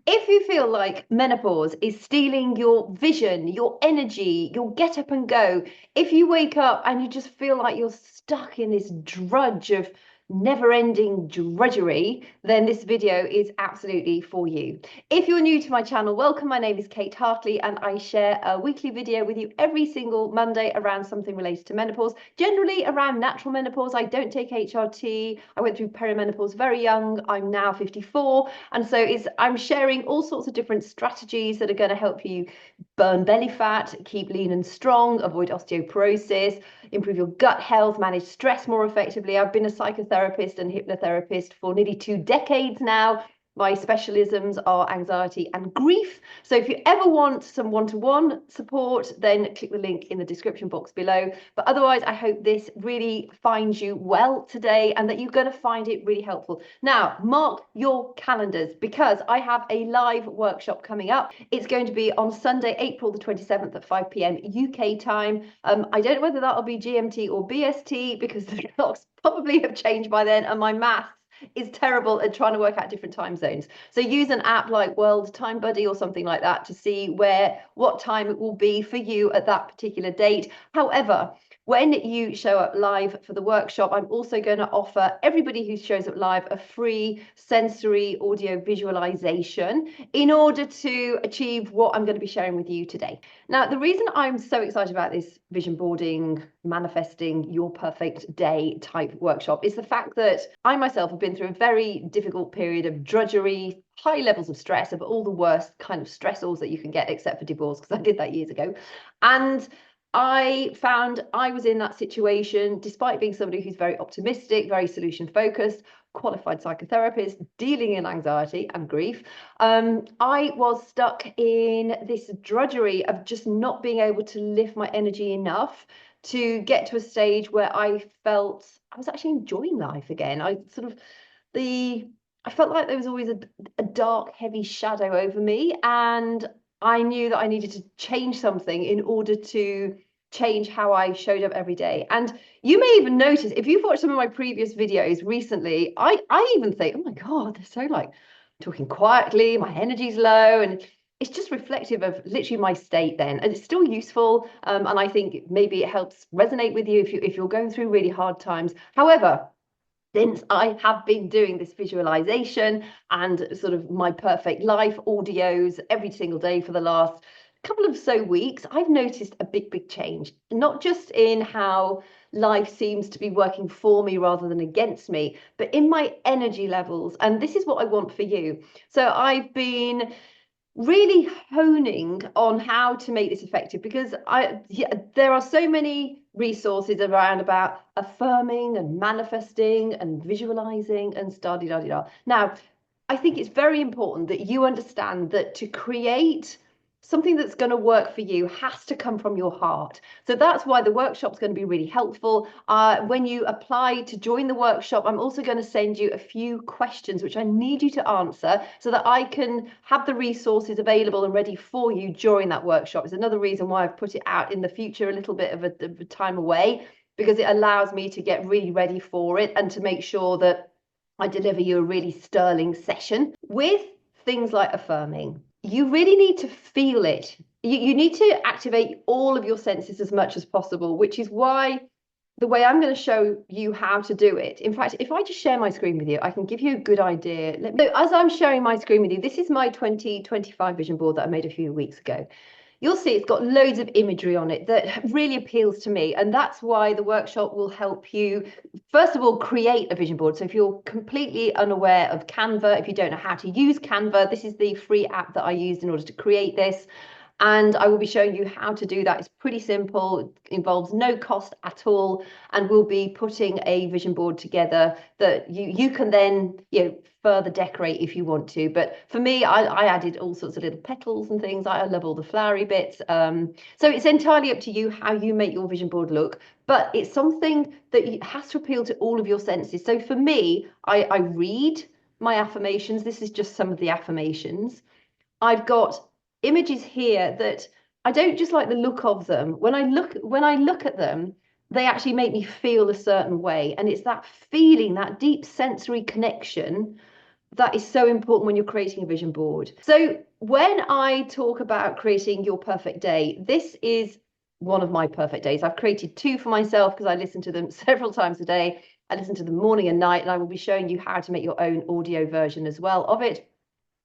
If you feel like menopause is stealing your vision, your energy, your get up and go, if you wake up and you just feel like you're stuck in this drudge of never ending drudgery, then this video is absolutely for you. If you're new to my channel, welcome. My name is Kate Hartley and I share a weekly video with you every single Monday around something related to menopause, generally around natural menopause. I don't take HRT. I went through perimenopause very young. I'm now 54. And so I'm sharing all sorts of different strategies that are going to help you burn belly fat, keep lean and strong, avoid osteoporosis, improve your gut health, manage stress more effectively. I've been a psychotherapist and hypnotherapist for nearly 2 decades now. My specialisms are anxiety and grief. So if you ever want some one-to-one support, then click the link in the description box below. But otherwise, I hope this really finds you well today and that you're going to find it really helpful. Now, mark your calendars because I have a live workshop coming up. It's going to be on Sunday, April the 27th at 5 p.m. UK time. I don't know whether that'll be GMT or BST because the clocks probably have changed by then and my math is terrible at trying to work out different time zones. So use an app like World Time Buddy or something like that to see what time it will be for you at that particular date. However, when you show up live for the workshop, I'm also going to offer everybody who shows up live a free sensory audio visualization in order to achieve what I'm going to be sharing with you today. Now, the reason I'm so excited about this vision boarding, manifesting your perfect day type workshop is the fact that I myself have been through a very difficult period of drudgery, high levels of stress, of all the worst kind of stressors that you can get, except for divorce, because I did that years ago. And I found I was in that situation, despite being somebody who's very optimistic, very solution focused, qualified psychotherapist, dealing in anxiety and grief. I was stuck in this drudgery of just not being able to lift my energy enough to get to a stage where I felt I was actually enjoying life again. I felt like there was always a dark, heavy shadow over me, and I knew that I needed to change something in order to change how I showed up every day. And you may even notice, if you've watched some of my previous videos recently, I even think, oh my God, they're so like talking quietly, my energy's low, and it's just reflective of literally my state then. And it's still useful. And I think maybe it helps resonate with you if you're going through really hard times. However, since I have been doing this visualization and sort of my perfect life audios every single day for the last couple of so weeks, I've noticed a big change, not just in how life seems to be working for me rather than against me, but in my energy levels. And this is what I want for you. So I've been really honing on how to make this effective because there are so many resources around about affirming and manifesting and visualizing and da-di-da-di-da. Now, I think it's very important that you understand that to create something that's going to work for you has to come from your heart. So that's why the workshop's going to be really helpful. When you apply to join the workshop, I'm also going to send you a few questions which I need you to answer so that I can have the resources available and ready for you during that workshop. It's another reason why I've put it out in the future, a little bit of a time away, because it allows me to get really ready for it and to make sure that I deliver you a really sterling session. With things like affirming, you really need to feel it. You need to activate all of your senses as much as possible, which is why the way I'm going to show you how to do it. In fact, if I just share my screen with you, I can give you a good idea. So as I'm sharing my screen with you, this is my 2025 vision board that I made a few weeks ago. You'll see it's got loads of imagery on it that really appeals to me. And that's why the workshop will help you, first of all, create a vision board. So if you're completely unaware of Canva, if you don't know how to use Canva, this is the free app that I used in order to create this. And I will be showing you how to do that. It's pretty simple. It involves no cost at all. And we'll be putting a vision board together that you can then, further decorate if you want to. But for me, I added all sorts of little petals and things. I love all the flowery bits. So it's entirely up to you how you make your vision board look. But it's something that has to appeal to all of your senses. So for me, I read my affirmations. This is just some of the affirmations. I've got images here that I don't just like the look of them. When I look at them, they actually make me feel a certain way. And it's that feeling, that deep sensory connection that is so important when you're creating a vision board. So when I talk about creating your perfect day, this is one of my perfect days. I've created two for myself because I listen to them several times a day. I listen to them morning and night, and I will be showing you how to make your own audio version as well of it.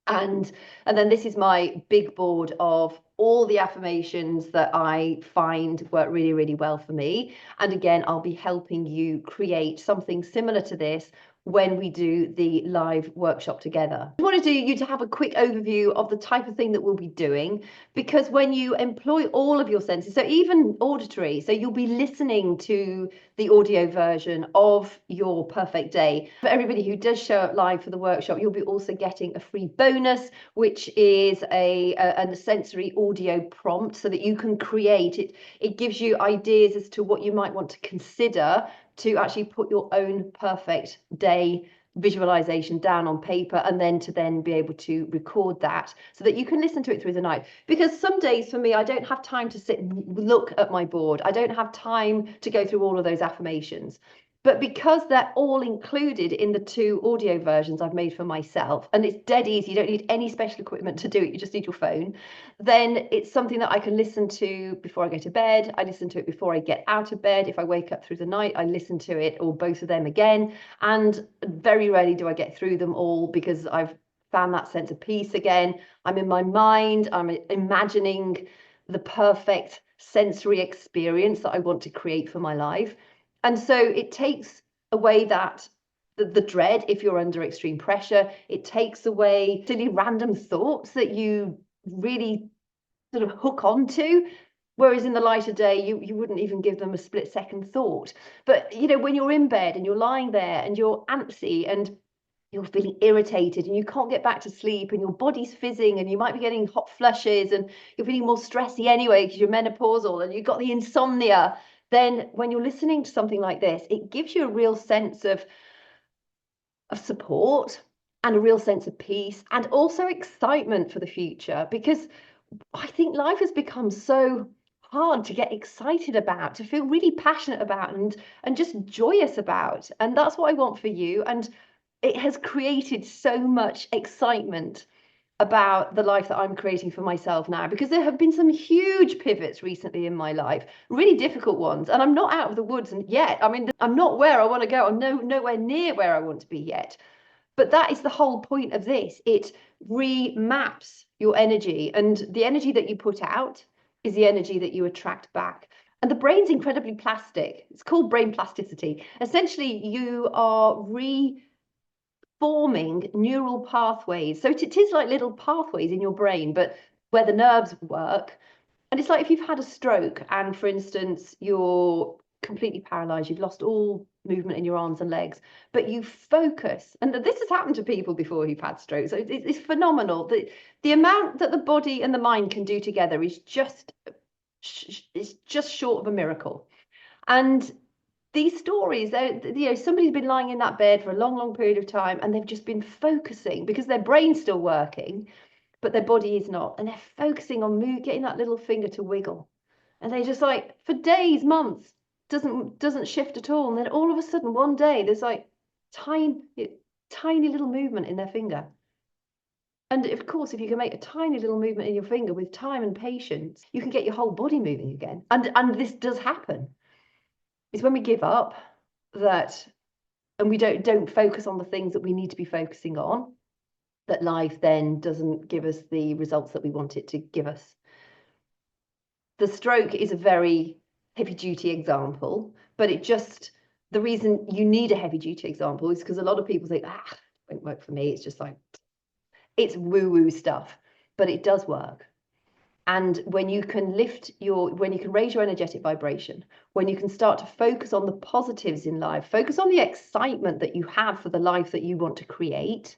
And then this is my big board of all the affirmations that I find work really, really well for me. And again, I'll be helping you create something similar to this when we do the live workshop together. I want you to have a quick overview of the type of thing that we'll be doing, because when you employ all of your senses, so even auditory, so you'll be listening to the audio version of your perfect day. For everybody who does show up live for the workshop, you'll be also getting a free bonus, which is a sensory audio prompt so that you can create it. It gives you ideas as to what you might want to consider to actually put your own perfect day visualization down on paper, and then to be able to record that so that you can listen to it through the night. Because some days for me, I don't have time to sit and look at my board. I don't have time to go through all of those affirmations. But because they're all included in the two audio versions I've made for myself, and it's dead easy, you don't need any special equipment to do it, you just need your phone, then it's something that I can listen to before I go to bed. I listen to it before I get out of bed. If I wake up through the night, I listen to it, or both of them again. And very rarely do I get through them all, because I've found that sense of peace again. I'm in my mind, I'm imagining the perfect sensory experience that I want to create for my life. And so it takes away that the dread if you're under extreme pressure. It takes away silly random thoughts that you really sort of hook onto. Whereas in the lighter day, you wouldn't even give them a split second thought. But when you're in bed and you're lying there and you're antsy and you're feeling irritated and you can't get back to sleep and your body's fizzing and you might be getting hot flushes and you're feeling more stressy anyway because you're menopausal and you've got the insomnia, then when you're listening to something like this, it gives you a real sense of support and a real sense of peace and also excitement for the future. Because I think life has become so hard to get excited about, to feel really passionate about and just joyous about. And that's what I want for you. And it has created so much excitement about the life that I'm creating for myself now, because there have been some huge pivots recently in my life, really difficult ones, and I'm not out of the woods yet. I mean, I'm not where I want to go. I'm nowhere near where I want to be yet. But that is the whole point of this. It remaps your energy, and the energy that you put out is the energy that you attract back. And the brain's incredibly plastic. It's called brain plasticity. Essentially, you are forming neural pathways. So it is like little pathways in your brain, but where the nerves work. And it's like if you've had a stroke and, for instance, you're completely paralyzed, you've lost all movement in your arms and legs, but you focus. And this has happened to people before who've had strokes. So it's phenomenal. The amount that the body and the mind can do together is just short of a miracle. And these stories, somebody's been lying in that bed for a long, long period of time, and they've just been focusing because their brain's still working, but their body is not. And they're focusing on getting that little finger to wiggle. And they just like, for days, months, doesn't shift at all. And then all of a sudden, one day, there's like tiny little movement in their finger. And of course, if you can make a tiny little movement in your finger with time and patience, you can get your whole body moving again. And this does happen. It's when we give up and we don't focus on the things that we need to be focusing on, that life then doesn't give us the results that we want it to give us. The stroke is a very heavy duty example, but the reason you need a heavy duty example is because a lot of people think, it won't work for me. It's just like, it's woo-woo stuff, but it does work. And when you can when you can raise your energetic vibration, when you can start to focus on the positives in life, focus on the excitement that you have for the life that you want to create,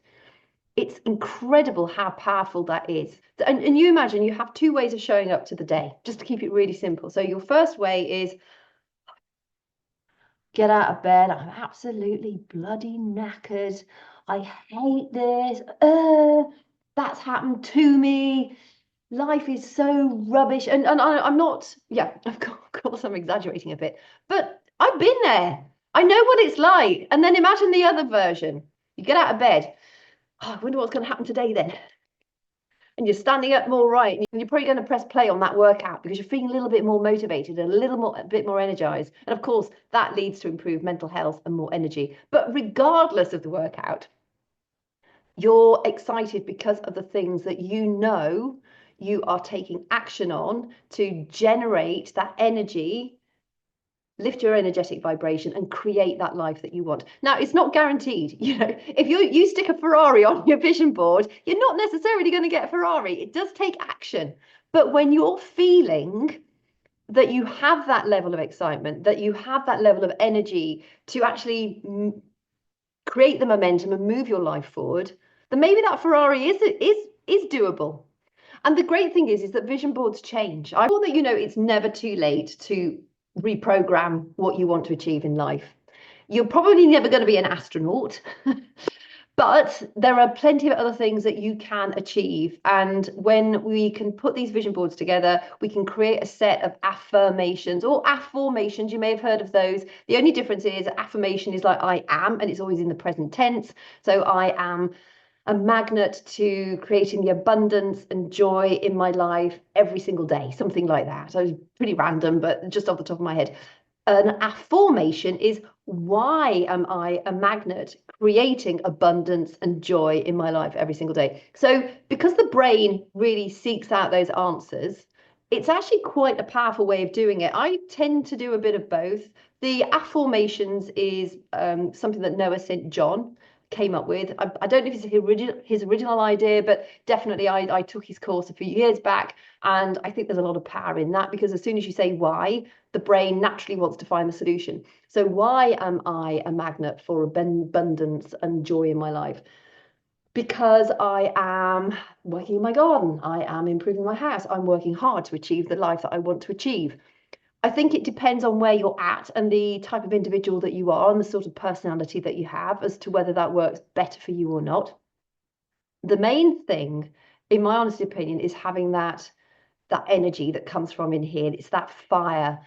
it's incredible how powerful that is. And you imagine you have two ways of showing up to the day, just to keep it really simple. So your first way is get out of bed. I'm absolutely bloody knackered. I hate this. That's happened to me. Life is so rubbish. And I'm not, of course I'm exaggerating a bit, but I've been there. I know what it's like. And then imagine the other version. You get out of bed Oh, I wonder what's going to happen today then. And you're standing up more right, and you're probably going to press play on that workout because you're feeling a little bit more motivated, a bit more energized. And of course, that leads to improved mental health and more energy. But regardless of the workout, you're excited because of the things that you know you are taking action on to generate that energy, lift your energetic vibration, and create that life that you want. Now, it's not guaranteed. If you stick a Ferrari on your vision board, you're not necessarily going to get a Ferrari. It does take action. But when you're feeling that you have that level of excitement, that you have that level of energy to actually create the momentum and move your life forward, then maybe that Ferrari is doable. And the great thing is that vision boards change. I thought that it's never too late to reprogram what you want to achieve in life. You're probably never going to be an astronaut, but there are plenty of other things that you can achieve. And when we can put these vision boards together, we can create a set of affirmations or afformations. You may have heard of those. The only difference is affirmation is like I am, and it's always in the present tense. So I am a magnet to creating the abundance and joy in my life every single day, something like that. So it's pretty random, but just off the top of my head. An affirmation is why am I a magnet creating abundance and joy in my life every single day? So, because the brain really seeks out those answers, it's actually quite a powerful way of doing it. I tend to do a bit of both. The affirmations is something that Noah St. John came up with. I don't know if it's his original idea, but definitely I took his course a few years back, and I think there's a lot of power in that because as soon as you say why, the brain naturally wants to find the solution. So why am I a magnet for abundance and joy in my life? Because I am working in my garden, I am improving my house, I'm working hard to achieve the life that I want to achieve. I think it depends on where you're at and the type of individual that you are and the sort of personality that you have as to whether that works better for you or not. The main thing, in my honest opinion, is having that energy that comes from in here. It's that fire,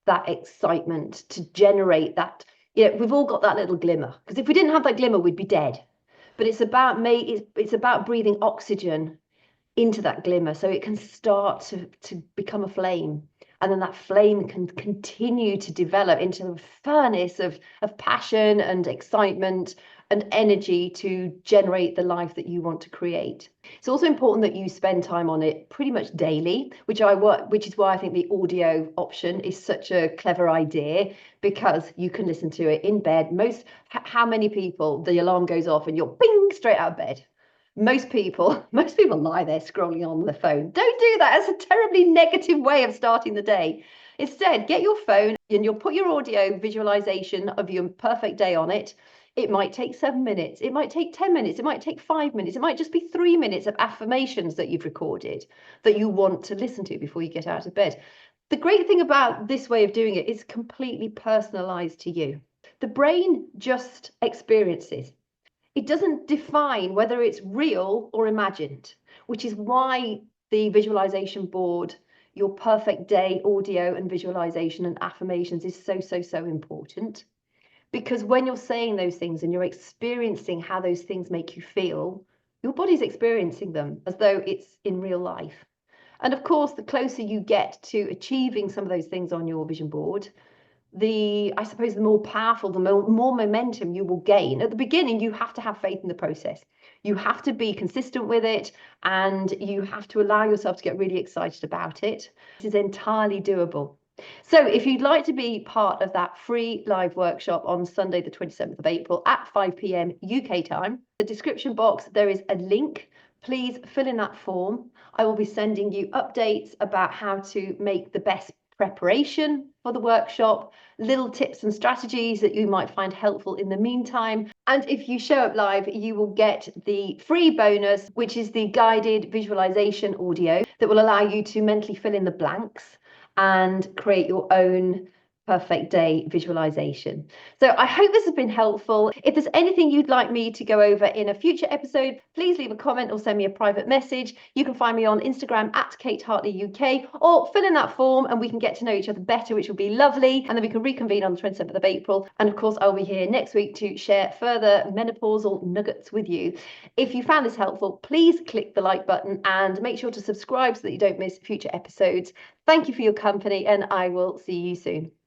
that excitement to generate that. We've all got that little glimmer because if we didn't have that glimmer, we'd be dead. But it's about breathing oxygen into that glimmer so it can start to become a flame, and then that flame can continue to develop into a furnace of passion and excitement and energy to generate the life that you want to create. It's also important that you spend time on it pretty much daily, which is why I think the audio option is such a clever idea, because you can listen to it in bed. How many people, the alarm goes off and you're bing straight out of bed? Most people lie there scrolling on the phone. Don't do that. It's a terribly negative way of starting the day. Instead, get your phone and you'll put your audio visualization of your perfect day on it. It might take 7 minutes. It might take 10 minutes. It might take 5 minutes. It might just be 3 minutes of affirmations that you've recorded that you want to listen to before you get out of bed. The great thing about this way of doing it is completely personalized to you. The brain just experiences. It doesn't define whether it's real or imagined, which is why the visualization board, your perfect day audio and visualization and affirmations is so, so, so important. Because when you're saying those things and you're experiencing how those things make you feel, your body's experiencing them as though it's in real life. And of course, the closer you get to achieving some of those things on your vision board, I suppose the more powerful, the more momentum you will gain. At the beginning, you have to have faith in the process. You have to be consistent with it, and you have to allow yourself to get really excited about it. It is entirely doable. So if you'd like to be part of that free live workshop on Sunday, the 27th of April at 5 p.m. UK time, the description box, there is a link. Please fill in that form. I will be sending you updates about how to make the best preparation for the workshop, little tips and strategies that you might find helpful in the meantime. And if you show up live, you will get the free bonus, which is the guided visualization audio that will allow you to mentally fill in the blanks and create your own perfect day visualization. So I hope this has been helpful. If there's anything you'd like me to go over in a future episode, please leave a comment or send me a private message. You can find me on Instagram at Kate Hartley UK, or fill in that form and we can get to know each other better, which will be lovely. And then we can reconvene on the 27th of April. And of course, I'll be here next week to share further menopausal nuggets with you. If you found this helpful, please click the like button and make sure to subscribe so that you don't miss future episodes. Thank you for your company, and I will see you soon.